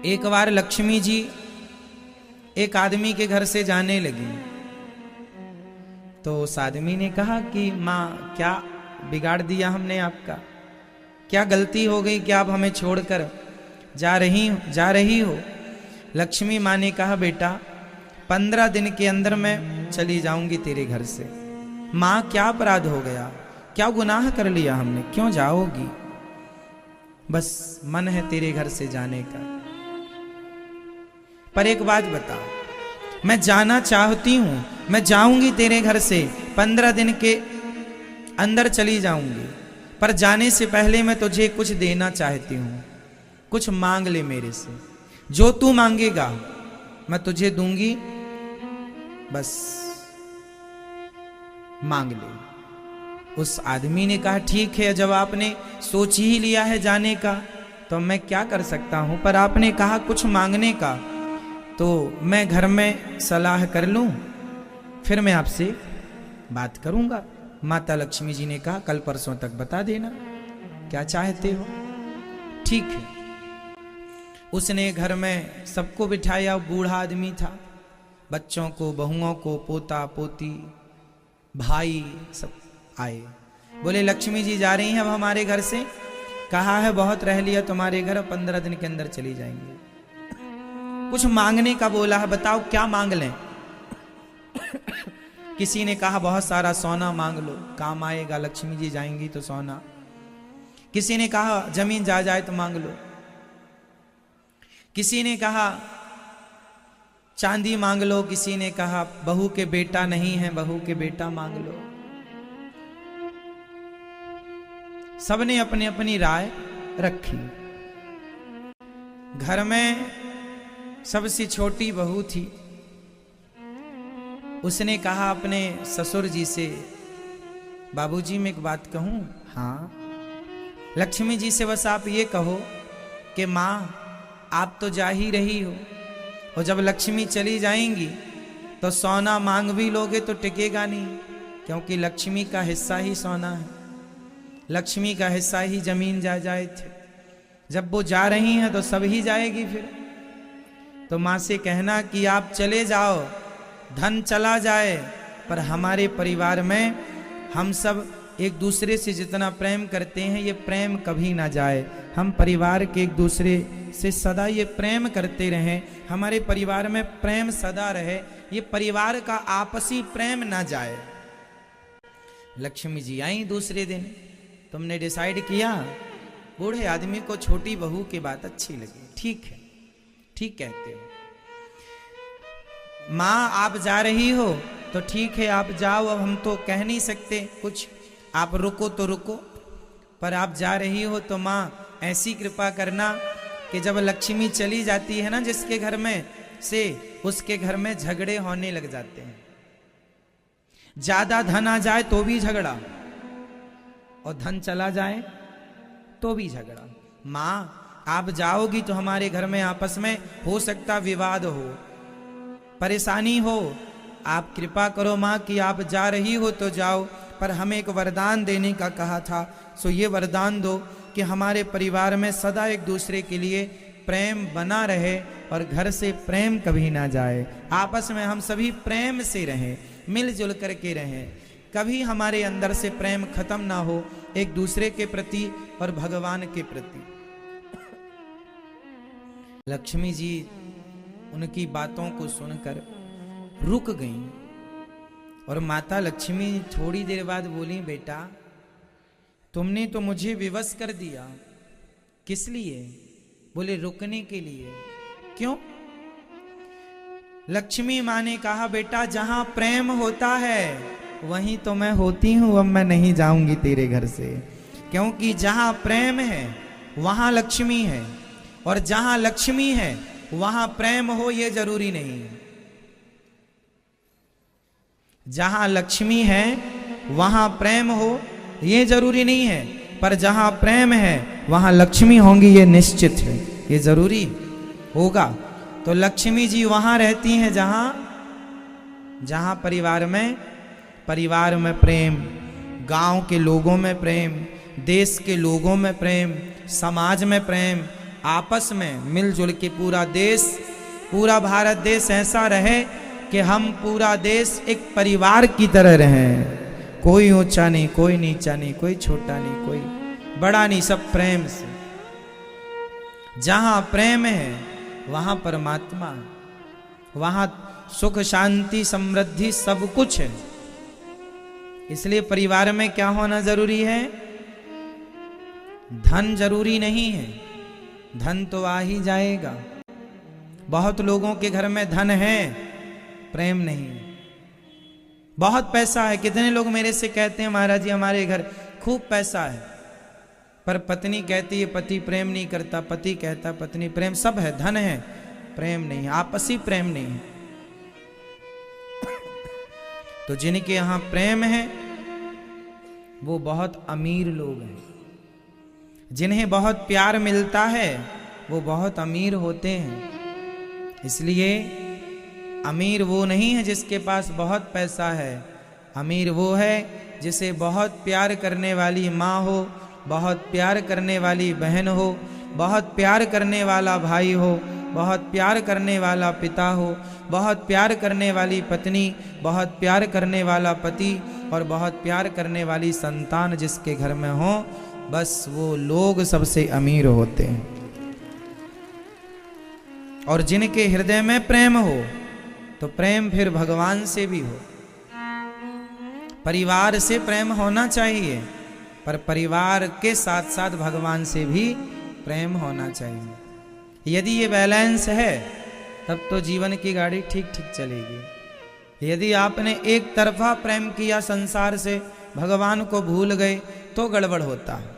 एक बार लक्ष्मी जी एक आदमी के घर से जाने लगी, तो उस आदमी ने कहा कि माँ क्या बिगाड़ दिया हमने आपका, क्या गलती हो गई, क्या आप हमें छोड़कर जा रही हो। लक्ष्मी माँ ने कहा बेटा 15 दिन के अंदर मैं चली जाऊंगी तेरे घर से। माँ क्या अपराध हो गया, क्या गुनाह कर लिया हमने, क्यों जाओगी, बस मन है तेरे घर से जाने का। पर एक बात बताओ, मैं जाना चाहती हूं, मैं जाऊंगी तेरे घर से, 15 दिन के अंदर चली जाऊंगी, पर जाने से पहले मैं तुझे कुछ देना चाहती हूं, कुछ मांग ले मेरे से, जो तू मांगेगा मैं तुझे दूंगी, बस मांग ले। उस आदमी ने कहा ठीक है, जब आपने सोच ही लिया है जाने का तो मैं क्या कर सकता हूं, पर आपने कहा कुछ मांगने का, तो मैं घर में सलाह कर लूं, फिर मैं आपसे बात करूंगा। माता लक्ष्मी जी ने कहा कल परसों तक बता देना क्या चाहते हो। ठीक है। उसने घर में सबको बिठाया, बूढ़ा आदमी था, बच्चों को, बहुओं को, पोता पोती, भाई सब आए। बोले लक्ष्मी जी जा रही हैं अब हमारे घर से, कहा है बहुत रह लिया तुम्हारे घर, 15 दिन के अंदर चली जाएंगे। कुछ मांगने का बोला है, बताओ क्या मांग लें। किसी ने कहा बहुत सारा सोना मांग लो, काम आएगा, लक्ष्मी जी जाएंगी तो सोना। किसी ने कहा जमीन जाए तो मांग लो। किसी ने कहा चांदी मांग लो, किसी ने कहा बहू के बेटा नहीं है, बहू के बेटा मांग लो। सबने अपनी अपनी राय रखी। घर में सबसे छोटी बहू थी, उसने कहा अपने ससुर जी से, बाबूजी मैं एक बात कहूं। हाँ। लक्ष्मी जी से बस आप ये कहो कि माँ आप तो जा ही रही हो, और जब लक्ष्मी चली जाएंगी तो सोना मांग भी लोगे तो टिकेगा नहीं, क्योंकि लक्ष्मी का हिस्सा ही सोना है, लक्ष्मी का हिस्सा ही जमीन जाए थे। जब वो जा रही हैं तो सब ही जाएगी फिर। तो माँ से कहना कि आप चले जाओ, धन चला जाए, पर हमारे परिवार में हम सब एक दूसरे से जितना प्रेम करते हैं ये प्रेम कभी ना जाए। हम परिवार के एक दूसरे से सदा ये प्रेम करते रहें, हमारे परिवार में प्रेम सदा रहे, ये परिवार का आपसी प्रेम ना जाए। लक्ष्मी जी आई दूसरे दिन, तुमने डिसाइड किया। बूढ़े आदमी को छोटी बहू की बात अच्छी लगी। ठीक है, ठीक कहते हो, माँ आप जा रही हो तो ठीक है आप जाओ, अब हम तो कह नहीं सकते कुछ, आप रुको तो रुको, पर आप जा रही हो तो माँ ऐसी कृपा करना कि जब लक्ष्मी चली जाती है ना जिसके घर में से, उसके घर में झगड़े होने लग जाते हैं। ज्यादा धन आ जाए तो भी झगड़ा, और धन चला जाए तो भी झगड़ा। माँ आप जाओगी तो हमारे घर में आपस में हो सकता विवाद हो, परेशानी हो, आप कृपा करो माँ कि आप जा रही हो तो जाओ, पर हमें एक वरदान देने का कहा था, सो ये वरदान दो कि हमारे परिवार में सदा एक दूसरे के लिए प्रेम बना रहे और घर से प्रेम कभी ना जाए, आपस में हम सभी प्रेम से रहें, मिलजुल करके रहें, कभी हमारे अंदर से प्रेम खत्म ना हो एक दूसरे के प्रति और भगवान के प्रति। लक्ष्मी जी उनकी बातों को सुनकर रुक गईं, और माता लक्ष्मी थोड़ी देर बाद बोली बेटा तुमने तो मुझे विवश कर दिया, किस लिए? बोले रुकने के लिए। क्यों? लक्ष्मी माँ ने कहा बेटा जहां प्रेम होता है वहीं तो मैं होती हूं, अब मैं नहीं जाऊंगी तेरे घर से, क्योंकि जहां प्रेम है वहां लक्ष्मी है, और जहां लक्ष्मी है वहां प्रेम हो ये जरूरी नहीं है। जहां लक्ष्मी है वहां प्रेम हो ये जरूरी नहीं है, पर जहां प्रेम है वहां लक्ष्मी होंगी ये निश्चित है, ये जरूरी होगा। तो लक्ष्मी जी वहां रहती हैं जहां परिवार में प्रेम, गांव के लोगों में प्रेम, देश के लोगों में प्रेम, समाज में प्रेम, आपस में मिलजुल के पूरा देश, पूरा भारत देश ऐसा रहे कि हम पूरा देश एक परिवार की तरह रहें। कोई ऊंचा नहीं, कोई नीचा नहीं, कोई छोटा नहीं, कोई बड़ा नहीं, सब प्रेम से। जहां प्रेम है वहां परमात्मा है, वहां सुख शांति समृद्धि सब कुछ है। इसलिए परिवार में क्या होना जरूरी है? धन जरूरी नहीं है, धन तो आ ही जाएगा। बहुत लोगों के घर में धन है, प्रेम नहीं है। बहुत पैसा है, कितने लोग मेरे से कहते हैं महाराज जी हमारे घर खूब पैसा है, पर पत्नी कहती है पति प्रेम नहीं करता, पति कहता पत्नी प्रेम, सब है, धन है, प्रेम नहीं है, आपसी प्रेम नहीं है। तो जिनके यहां प्रेम है वो बहुत अमीर लोग हैं। जिन्हें बहुत प्यार मिलता है वो बहुत अमीर होते हैं। इसलिए अमीर वो नहीं है जिसके पास बहुत पैसा है, अमीर वो है जिसे बहुत प्यार करने वाली माँ हो, बहुत प्यार करने वाली बहन हो, बहुत प्यार करने वाला भाई हो, बहुत प्यार करने वाला पिता हो, बहुत प्यार करने वाली पत्नी, बहुत प्यार करने वाला पति और बहुत प्यार करने वाली संतान जिसके घर में हो, बस वो लोग सबसे अमीर होते हैं। और जिनके हृदय में प्रेम हो तो प्रेम फिर भगवान से भी हो। परिवार से प्रेम होना चाहिए, पर परिवार के साथ साथ भगवान से भी प्रेम होना चाहिए। यदि ये बैलेंस है तब तो जीवन की गाड़ी ठीक ठीक चलेगी। यदि आपने एक तरफा प्रेम किया संसार से, भगवान को भूल गए, तो गड़बड़ होता है।